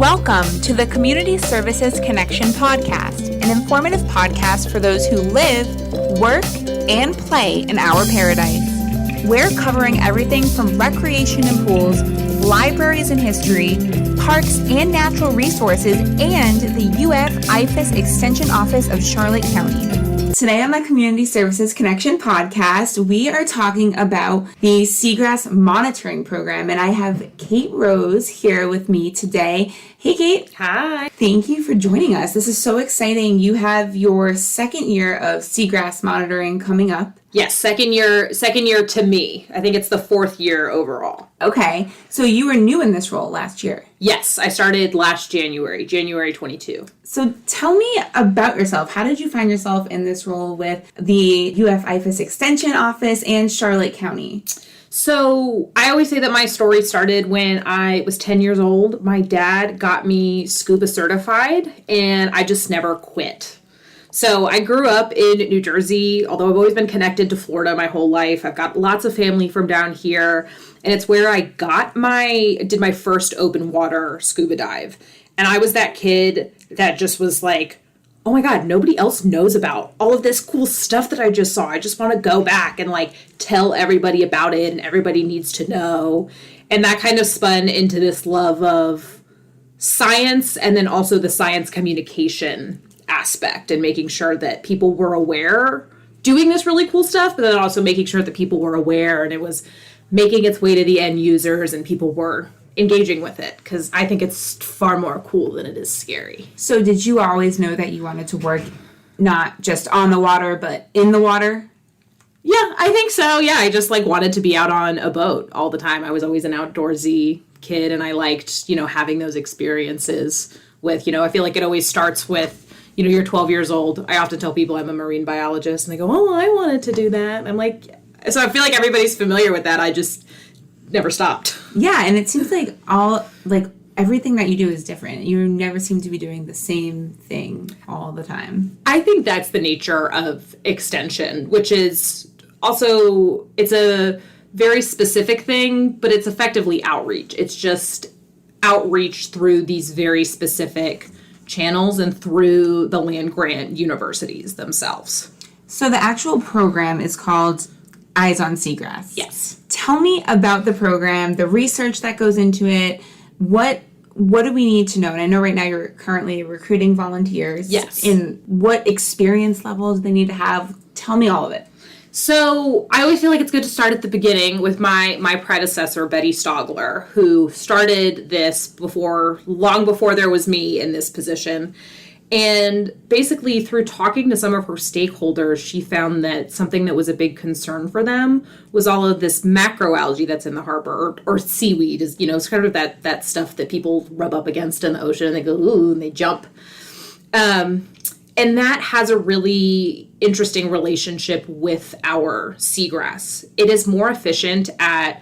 Welcome to the Community Services Connection Podcast, an informative podcast for those who live, work, and play in our paradise. We're covering everything from recreation and pools, libraries and history, parks and natural resources, and the IFAS Extension Office of Charlotte County. Today on the Community Services Connection podcast, we are talking about the Seagrass monitoring program, and I have Kate Rose here with me today. Hey, Kate. Hi. Thank you for joining us. This is so exciting. You have your second year of Seagrass monitoring coming up. Yes, second year to me. I think it's the fourth year overall. Okay, so you were new in this role last year. Yes, I started last January 22. So tell me about yourself. How did you find yourself in this role with the IFAS Extension Office and Charlotte County? So I always say that my story started when I was 10 years old. My dad got me scuba certified, and I just never quit. So I grew up in New Jersey, although I've always been connected to Florida my whole life. I've got lots of family from down here, and it's where I did my first open water scuba dive. And I was that kid that just was like, oh my God, nobody else knows about all of this cool stuff that I just saw. I just want to go back and tell everybody about it, and everybody needs to know. And that kind of spun into this love of science, and then also the science communication aspect, and making sure that people were aware doing this really cool stuff, but then also making sure that people were aware and it was making its way to the end users and people were engaging with it, because I think it's far more cool than it is scary. So did you always know that you wanted to work not just on the water, but in the water? Yeah, I think so. Yeah, I just wanted to be out on a boat all the time. I was always an outdoorsy kid, and I liked, having those experiences with, I feel like it always starts with, you're 12 years old. I often tell people I'm a marine biologist, and they go, oh, I wanted to do that. And I'm like, so I feel like everybody's familiar with that. I just never stopped. Yeah, and it seems like everything that you do is different. You never seem to be doing the same thing all the time. I think that's the nature of extension, which is also, it's a very specific thing, but it's effectively outreach. It's just outreach through these very specific channels and through the land-grant universities themselves. So the actual program is called Eyes on Seagrass. Yes. Tell me about the program, the research that goes into it. What do we need to know? And I know right now you're currently recruiting volunteers. Yes. In what experience levels they need to have. Tell me all of it. So I always feel like it's good to start at the beginning with my predecessor, Betty Stogler, who started this long before there was me in this position. And basically through talking to some of her stakeholders, she found that something that was a big concern for them was all of this macroalgae that's in the harbor, or seaweed is, it's kind of that stuff that people rub up against in the ocean and they go, ooh, and they jump. And that has a really interesting relationship with our seagrass. It is more efficient at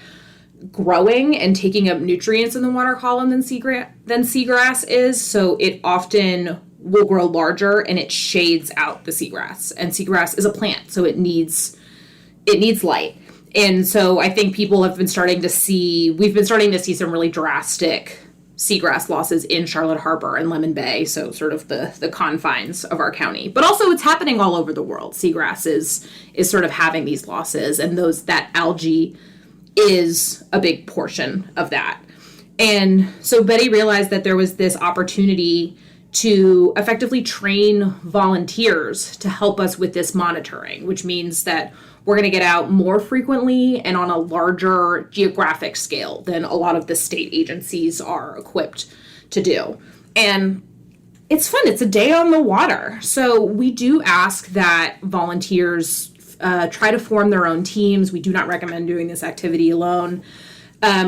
growing and taking up nutrients in the water column than seagrass is. So it often will grow larger and it shades out the seagrass. And seagrass is a plant, so it needs light. And so I think we've been starting to see some really drastic seagrass losses in Charlotte Harbor and Lemon Bay, so sort of the confines of our county. But also it's happening all over the world. Seagrass is sort of having these losses, and that algae is a big portion of that. And so Betty realized that there was this opportunity to effectively train volunteers to help us with this monitoring, which means that we're going to get out more frequently and on a larger geographic scale than a lot of the state agencies are equipped to do. And it's fun. It's a day on the water. So we do ask that volunteers try to form their own teams. We do not recommend doing this activity alone.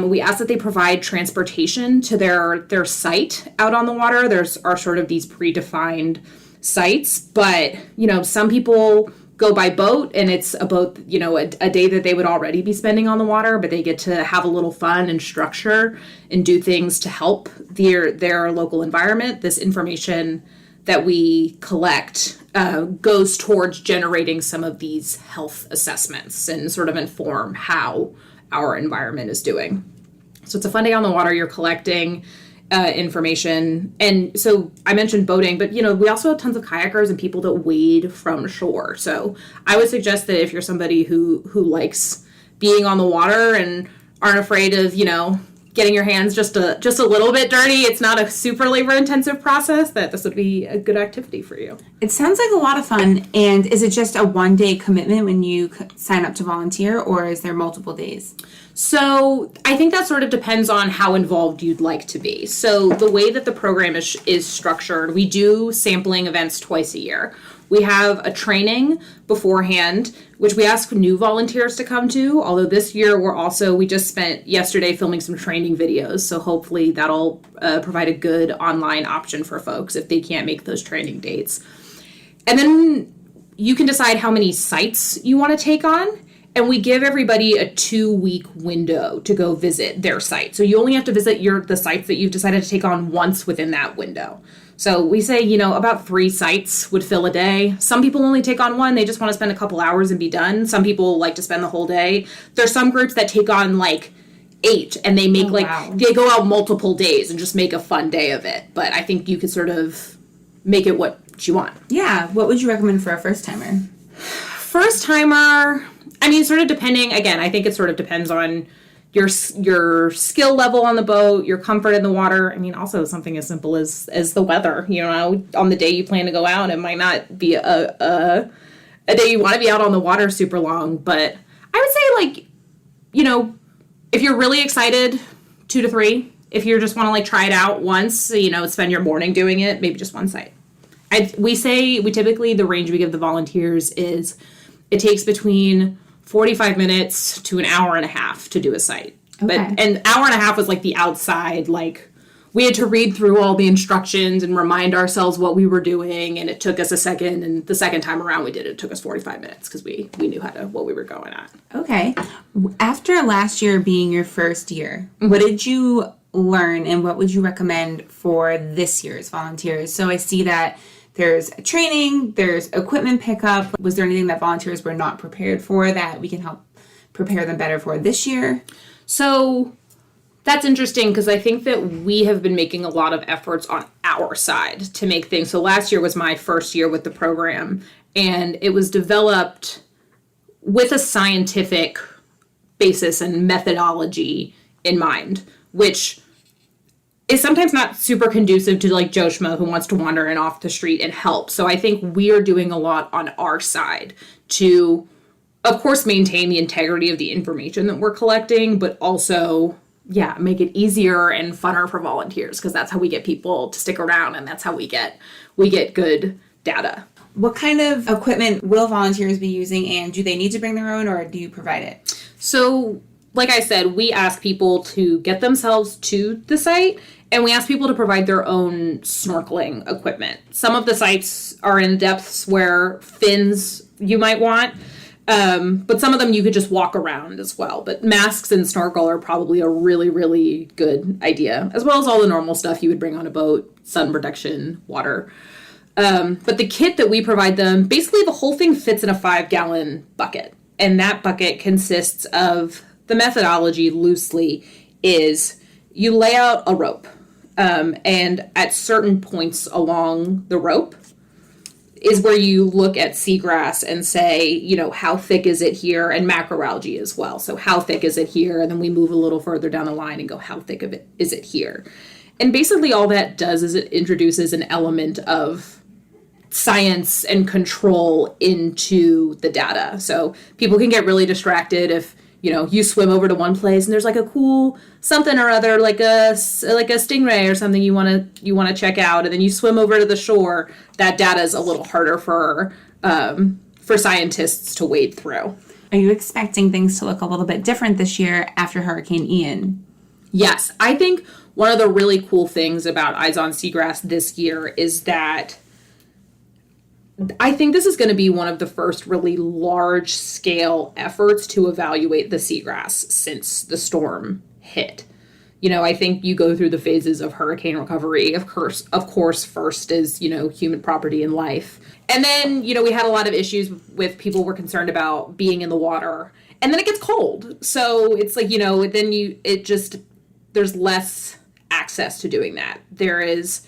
We ask that they provide transportation to their site out on the water. There's sort of these predefined sites, but some people go by boat, and it's a boat, a day that they would already be spending on the water, but they get to have a little fun and structure and do things to help their local environment. This information that we collect goes towards generating some of these health assessments and sort of inform how our environment is doing. So it's a fun day on the water. You're collecting information. And so I mentioned boating, but, we also have tons of kayakers and people that wade from shore. So I would suggest that if you're somebody who likes being on the water and aren't afraid of, getting your hands just a little bit dirty, it's not a super labor-intensive process, that this would be a good activity for you. It sounds like a lot of fun. And is it just a one-day commitment when you sign up to volunteer, or is there multiple days? So I think that sort of depends on how involved you'd like to be. So the way that the program is structured, we do sampling events twice a year. We have a training beforehand, which we ask new volunteers to come to, although this year we just spent yesterday filming some training videos, so hopefully that'll provide a good online option for folks if they can't make those training dates. And then you can decide how many sites you want to take on, and we give everybody a 2-week window to go visit their site. So you only have to visit the sites that you've decided to take on once within that window. So we say, about 3 sites would fill a day. Some people only take on 1. They just want to spend a couple hours and be done. Some people like to spend the whole day. There's some groups that take on 8 and they make they go out multiple days and just make a fun day of it. But I think you could sort of make it what you want. Yeah. What would you recommend for a first timer? First timer, sort of depending, again, I think it sort of depends on your skill level on the boat, your comfort in the water. Also something as simple as the weather. On the day you plan to go out, it might not be a day you want to be out on the water super long. But I would say, if you're really excited, 2 to 3. If you just want to try it out once, spend your morning doing it, maybe just 1 site. We typically, the range we give the volunteers is it takes between 45 minutes to an hour and a half to do a site. Okay. But an hour and a half was the outside, we had to read through all the instructions and remind ourselves what we were doing, and it took us a second, and the second time around it took us 45 minutes because we knew what we were going at. Okay. After last year being your first year, what did you learn and what would you recommend for this year's volunteers? So I see that there's training, there's equipment pickup. Was there anything that volunteers were not prepared for that we can help prepare them better for this year? So that's interesting because I think that we have been making a lot of efforts on our side to make things. So last year was my first year with the program, and it was developed with a scientific basis and methodology in mind, which is sometimes not super conducive to Joe Schmo who wants to wander in off the street and help. So I think we are doing a lot on our side to, of course, maintain the integrity of the information that we're collecting, but also, make it easier and funner for volunteers, because that's how we get people to stick around, and that's how we get good data. What kind of equipment will volunteers be using, and do they need to bring their own, or do you provide it? So, like I said, we ask people to get themselves to the site, and we ask people to provide their own snorkeling equipment. Some of the sites are in depths where fins you might want, but some of them you could just walk around as well. But masks and snorkel are probably a really, really good idea, as well as all the normal stuff you would bring on a boat, sun protection, water. But the kit that we provide them, basically the whole thing fits in a 5-gallon bucket. And that bucket consists of, the methodology loosely is you lay out a rope. And at certain points along the rope is where you look at seagrass and say, how thick is it here? And macroalgae as well. So how thick is it here? And then we move a little further down the line and go, how thick of it is it here? And basically all that does is it introduces an element of science and control into the data. So people can get really distracted if, you swim over to one place and there's a cool something or other, like a stingray or something you want to check out, and then you swim over to the shore. That data is a little harder for scientists to wade through. Are you expecting things to look a little bit different this year after Hurricane Ian? Yes, I think one of the really cool things about Eyes on Seagrass this year is that I think this is going to be one of the first really large-scale efforts to evaluate the seagrass since the storm hit. I think you go through the phases of hurricane recovery. Of course, first is, human property and life. And then, we had a lot of issues with people were concerned about being in the water. And then it gets cold. So it's then there's less access to doing that. There is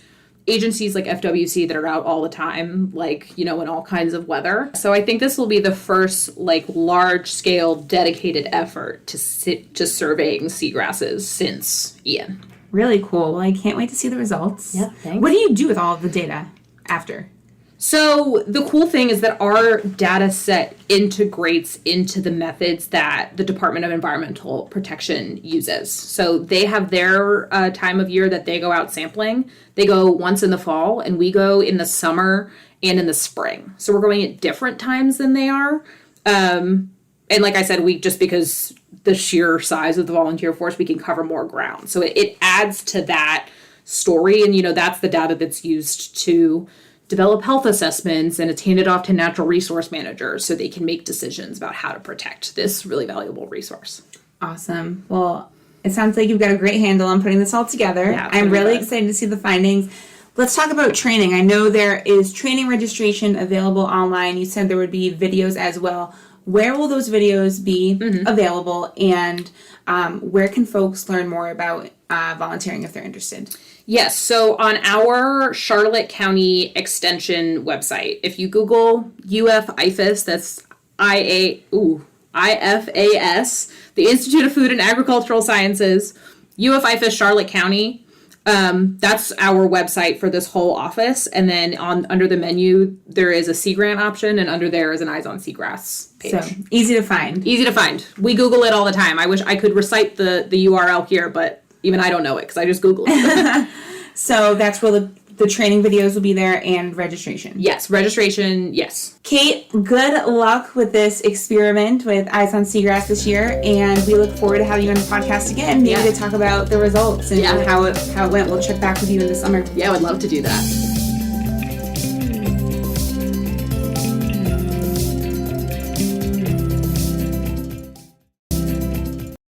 agencies like FWC that are out all the time, like, in all kinds of weather. So I think this will be the first, large scale dedicated effort to surveying seagrasses since Ian. Really cool. Well, I can't wait to see the results. Yeah, thanks. What do you do with all of the data after? So the cool thing is that our data set integrates into the methods that the Department of Environmental Protection uses. So they have their time of year that they go out sampling. They go once in the fall, and we go in the summer and in the spring. So we're going at different times than they are. And like I said, just because the sheer size of the volunteer force, we can cover more ground. So it adds to that story. And, that's the data that's used to develop health assessments and attain it off to natural resource managers so they can make decisions about how to protect this really valuable resource. Awesome. Well, it sounds like you've got a great handle on putting this all together. Yeah, I'm really excited to see the findings. Let's talk about training. I know there is training registration available online. You said there would be videos as well. Where will those videos be available, and where can folks learn more about volunteering if they're interested? Yes, so on our Charlotte County Extension website, if you Google IFAS, that's IFAS, the Institute of Food and Agricultural Sciences, IFAS Charlotte County, that's our website for this whole office. And then under the menu, there is a Sea Grant option, and under there is an Eyes on Seagrass page. So, easy to find. Easy to find. We Google it all the time. I wish I could recite the URL here, but even I don't know it because I just Googled it. So that's where the training videos will be there, and registration. Yes, registration, yes. Kate, good luck with this experiment with Eyes on Seagrass this year, and we look forward to having you on the podcast again, maybe to talk about the results and how it went. We'll check back with you in the summer. Yeah, I would love to do that.